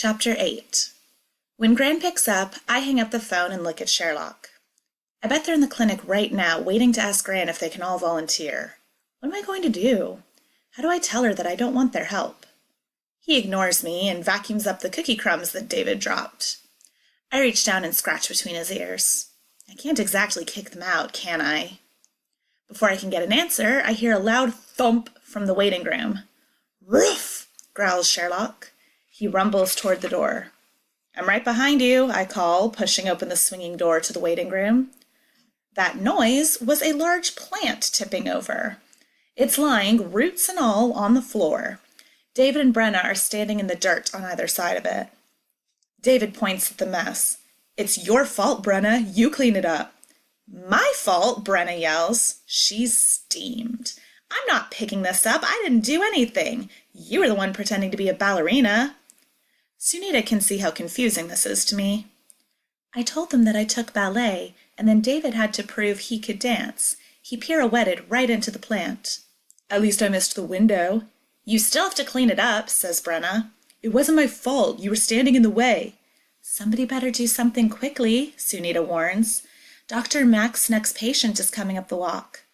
Chapter 8. When Gran picks up, I hang up the phone and look at Sherlock. I bet they're in the clinic right now, waiting to ask Gran if they can all volunteer. What am I going to do? How do I tell her that I don't want their help? He ignores me and vacuums up the cookie crumbs that David dropped. I reach down and scratch between his ears. I can't exactly kick them out, can I? Before I can get an answer, I hear a loud thump from the waiting room. "Roof!" growls Sherlock. He rumbles toward the door. "I'm right behind you," I call, pushing open the swinging door to the waiting room. That noise was a large plant tipping over. It's lying, roots and all, on the floor. David and Brenna are standing in the dirt on either side of it. David points at the mess. "It's your fault, Brenna. You clean it up." "My fault?" Brenna yells. She's steamed. "I'm not picking this up. I didn't do anything. You were the one pretending to be a ballerina." Sunita can see how confusing this is to me. I told them that I took ballet, and then David had to prove he could dance. He pirouetted right into the plant. "At least I missed the window." "You still have to clean it up," says Brenna. "It wasn't my fault. You were standing in the way." "Somebody better do something quickly," Sunita warns. "Dr. Mack's next patient is coming up the walk."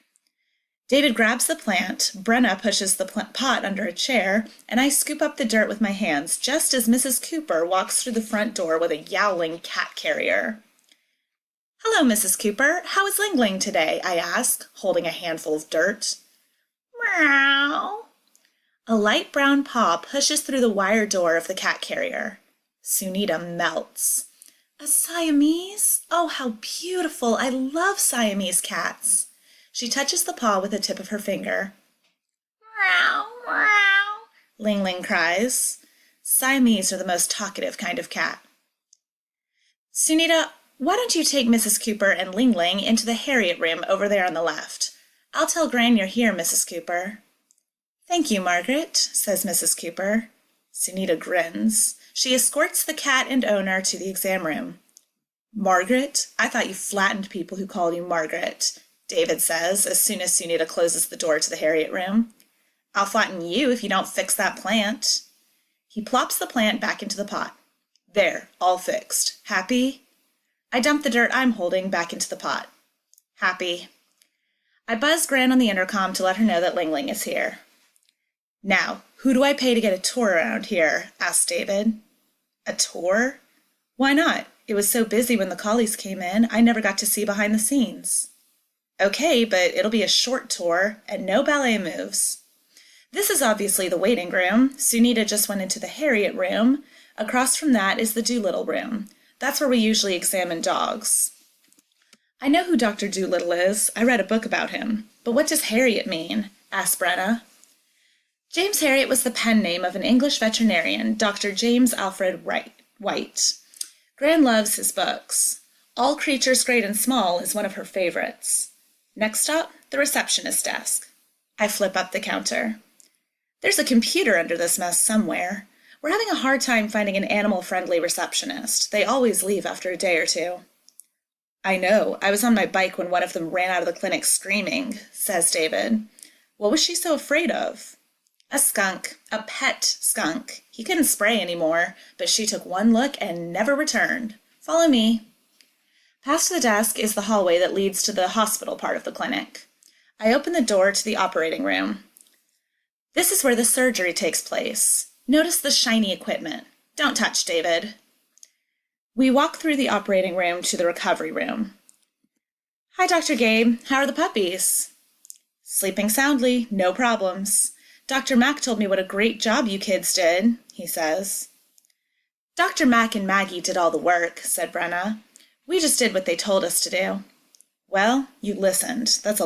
David grabs the plant, Brenna pushes the pot under a chair, and I scoop up the dirt with my hands just as Mrs. Cooper walks through the front door with a yowling cat carrier. "Hello, Mrs. Cooper. How is Ling Ling today?" I ask, holding a handful of dirt. "Meow." A light brown paw pushes through the wire door of the cat carrier. Sunita melts. "A Siamese? Oh, how beautiful. I love Siamese cats." She touches the paw with the tip of her finger. "Meow, meow," Ling Ling cries. Siamese are the most talkative kind of cat. "Sunita, why don't you take Mrs. Cooper and Ling Ling into the Harriet room over there on the left? I'll tell Gran you're here, Mrs. Cooper." "Thank you, Margaret," says Mrs. Cooper. Sunita grins. She escorts the cat and owner to the exam room. "Margaret? I thought you flattened people who called you Margaret," David says as soon as Sunita closes the door to the Harriet room. "I'll flatten you if you don't fix that plant." He plops the plant back into the pot. "There, all fixed. Happy?" I dump the dirt I'm holding back into the pot. "Happy." I buzz Gran on the intercom to let her know that Ling Ling is here. "Now, who do I pay to get a tour around here?" asks David. "A tour? Why not? It was so busy when the collies came in, I never got to see behind the scenes." "Okay, but it'll be a short tour and no ballet moves." This is obviously the waiting room. Sunita just went into the Harriet room. Across from that is the Doolittle room. That's where we usually examine dogs. "I know who Dr. Doolittle is. I read a book about him. But what does Harriet mean?" asks Brenna. James Harriet was the pen name of an English veterinarian, Dr. James Alfred White. Gran loves his books. All Creatures Great and Small is one of her favorites. Next stop, the receptionist desk. I flip up the counter. There's a computer under this mess somewhere. We're having a hard time finding an animal-friendly receptionist. They always leave after a day or two. "I know. I was on my bike when one of them ran out of the clinic screaming," says David. "What was she so afraid of?" "A skunk. A pet skunk. He couldn't spray anymore, but she took one look and never returned. Follow me." Past the desk is the hallway that leads to the hospital part of the clinic. I open the door to the operating room. This is where the surgery takes place. Notice the shiny equipment. Don't touch, David. We walk through the operating room to the recovery room. "Hi, Dr. Gabe. How are the puppies?" "Sleeping soundly. No problems. Dr. Mack told me what a great job you kids did," he says. "Dr. Mack and Maggie did all the work," said Brenna. "We just did what they told us to do." "Well, you listened. That's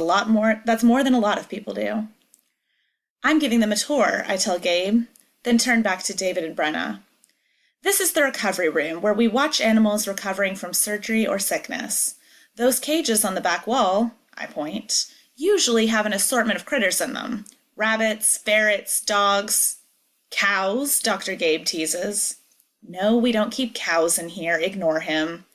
more than a lot of people do." "I'm giving them a tour," I tell Gabe, then turn back to David and Brenna. "This is the recovery room, where we watch animals recovering from surgery or sickness. Those cages on the back wall," I point, "usually have an assortment of critters in them. Rabbits, ferrets, dogs." "Cows," Dr. Gabe teases. "No, we don't keep cows in here. Ignore him."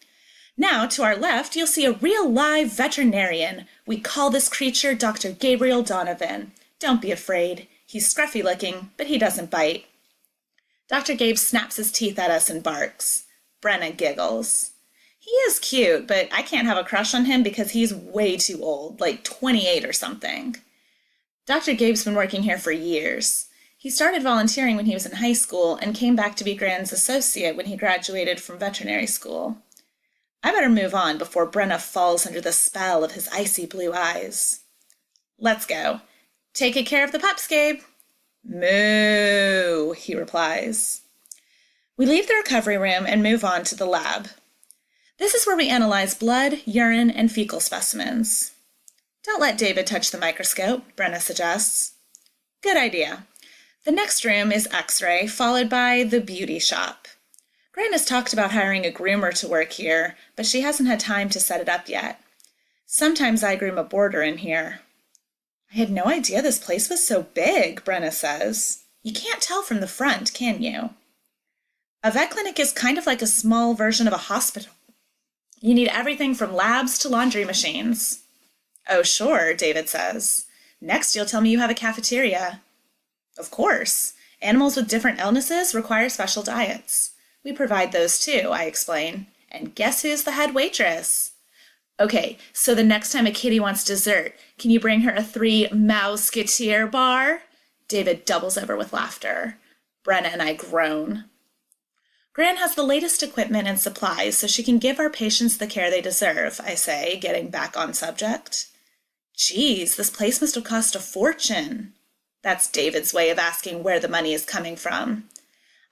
"Now, to our left, you'll see a real live veterinarian. We call this creature Dr. Gabriel Donovan. Don't be afraid. He's scruffy looking, but he doesn't bite." Dr. Gabe snaps his teeth at us and barks. Brenna giggles. He is cute, but I can't have a crush on him because he's way too old, like 28 or something. Dr. Gabe's been working here for years. He started volunteering when he was in high school and came back to be Gran's associate when he graduated from veterinary school. I better move on before Brenna falls under the spell of his icy blue eyes. Let's go. Take good care of the pups, Gabe. Moo, he replies. We leave the recovery room and move on to the lab. This is where we analyze blood, urine, and fecal specimens. Don't let David touch the microscope, Brenna suggests. Good idea. The next room is X-ray, followed by the beauty shop. Gran has talked about hiring a groomer to work here, but she hasn't had time to set it up yet. Sometimes I groom a boarder in here. I had no idea this place was so big, Brenna says. You can't tell from the front, can you? A vet clinic is kind of like a small version of a hospital. You need everything from labs to laundry machines. Oh, sure, David says. Next, you'll tell me you have a cafeteria. Of course. Animals with different illnesses require special diets. We provide those too, I explain. And guess who's the head waitress? Okay, so the next time a kitty wants dessert, can you bring her a 3 Mouseketeer bar? David doubles over with laughter. Brenna and I groan. Gran has the latest equipment and supplies so she can give our patients the care they deserve, I say, getting back on subject. Geez, this place must have cost a fortune. That's David's way of asking where the money is coming from.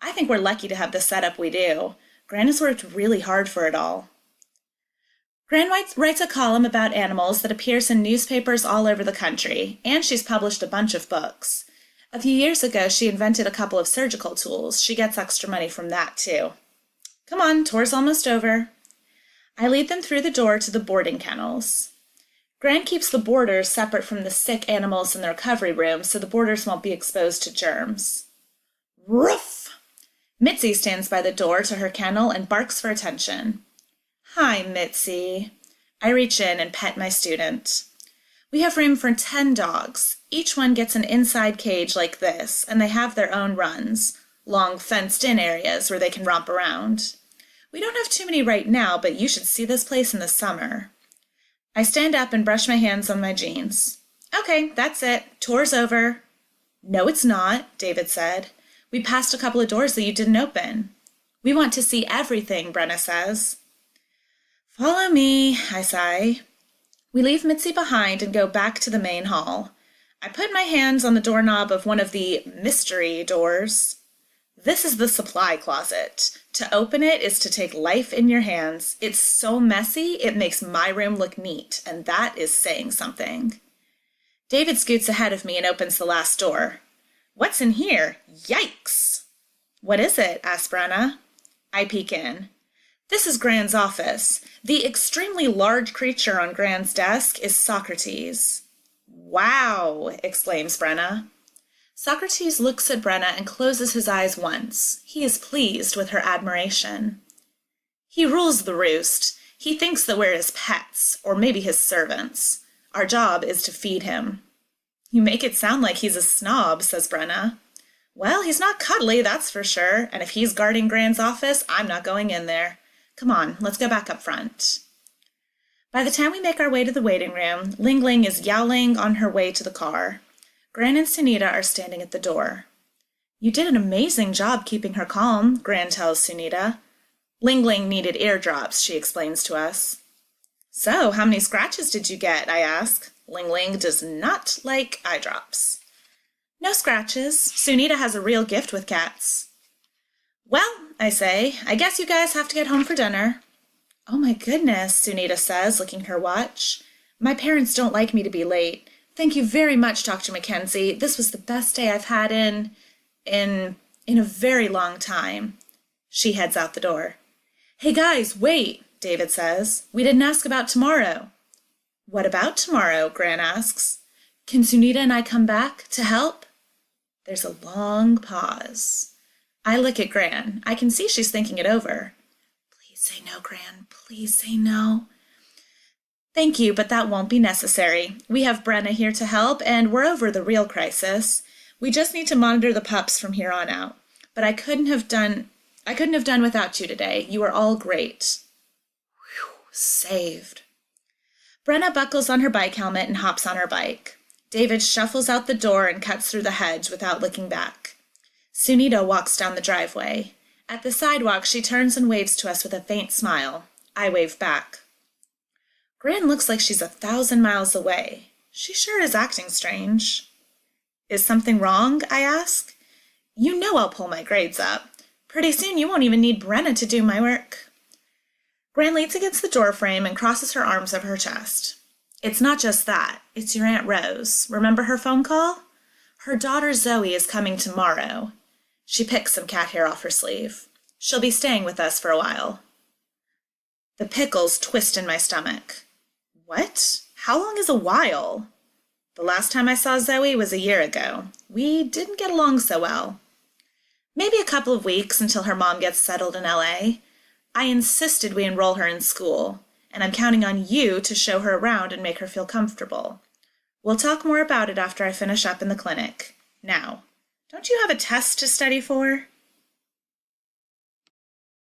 I think we're lucky to have the setup we do. Gran has worked really hard for it all. Gran writes a column about animals that appears in newspapers all over the country, and she's published a bunch of books. A few years ago, she invented a couple of surgical tools. She gets extra money from that, too. Come on, tour's almost over. I lead them through the door to the boarding kennels. Gran keeps the boarders separate from the sick animals in the recovery room so the boarders won't be exposed to germs. Roof! Mitzi stands by the door to her kennel and barks for attention. Hi, Mitzi. I reach in and pet my student. We have room for 10 dogs. Each one gets an inside cage like this, and they have their own runs, long fenced-in areas where they can romp around. We don't have too many right now, but you should see this place in the summer. I stand up and brush my hands on my jeans. Okay, that's it. Tour's over. No, it's not, David said. We passed a couple of doors that you didn't open. We want to see everything, Brenna says. Follow me, I sigh. We leave Mitzi behind and go back to the main hall. I put my hands on the doorknob of one of the mystery doors. This is the supply closet. To open it is to take life in your hands. It's so messy, it makes my room look neat, and that is saying something. David scoots ahead of me and opens the last door. What's in here? Yikes! What is it? Asks Brenna. I peek in. This is Gran's office. The extremely large creature on Gran's desk is Socrates. Wow, exclaims Brenna. Socrates looks at Brenna and closes his eyes once. He is pleased with her admiration. He rules the roost. He thinks that we're his pets, or maybe his servants. Our job is to feed him. You make it sound like he's a snob, says Brenna. Well, he's not cuddly, that's for sure, and if he's guarding Gran's office, I'm not going in there. Come on, let's go back up front. By the time we make our way to the waiting room, Ling Ling is yowling on her way to the car. Gran and Sunita are standing at the door. You did an amazing job keeping her calm, Gran tells Sunita. Ling Ling needed eardrops, she explains to us. So, how many scratches did you get? I ask. Ling Ling does not like eye drops. No scratches. Sunita has a real gift with cats. Well, I say, I guess you guys have to get home for dinner. Oh my goodness, Sunita says, looking at her watch. My parents don't like me to be late. Thank you very much, Dr. Mackenzie. This was the best day I've had in a very long time. She heads out the door. Hey guys, wait, David says. We didn't ask about tomorrow. What about tomorrow? Gran asks. Can Sunita and I come back to help? There's a long pause. I look at Gran. I can see she's thinking it over. Please say no, Gran. Please say no. Thank you, but that won't be necessary. We have Brenna here to help, and we're over the real crisis. We just need to monitor the pups from here on out. but I couldn't have done without you today. You are all great. Whew, saved. Brenna buckles on her bike helmet and hops on her bike. David shuffles out the door and cuts through the hedge without looking back. Sunita walks down the driveway. At the sidewalk, she turns and waves to us with a faint smile. I wave back. Gran looks like she's 1,000 miles away. She sure is acting strange. Is something wrong? I ask. You know I'll pull my grades up. Pretty soon you won't even need Brenna to do my work. Gran leans against the doorframe and crosses her arms over her chest. It's not just that. It's your Aunt Rose. Remember her phone call? Her daughter Zoe is coming tomorrow. She picks some cat hair off her sleeve. She'll be staying with us for a while. The pickles twist in my stomach. What? How long is a while? The last time I saw Zoe was a year ago. We didn't get along so well. Maybe a couple of weeks until her mom gets settled in LA. I insisted we enroll her in school, and I'm counting on you to show her around and make her feel comfortable. We'll talk more about it after I finish up in the clinic. Now, don't you have a test to study for?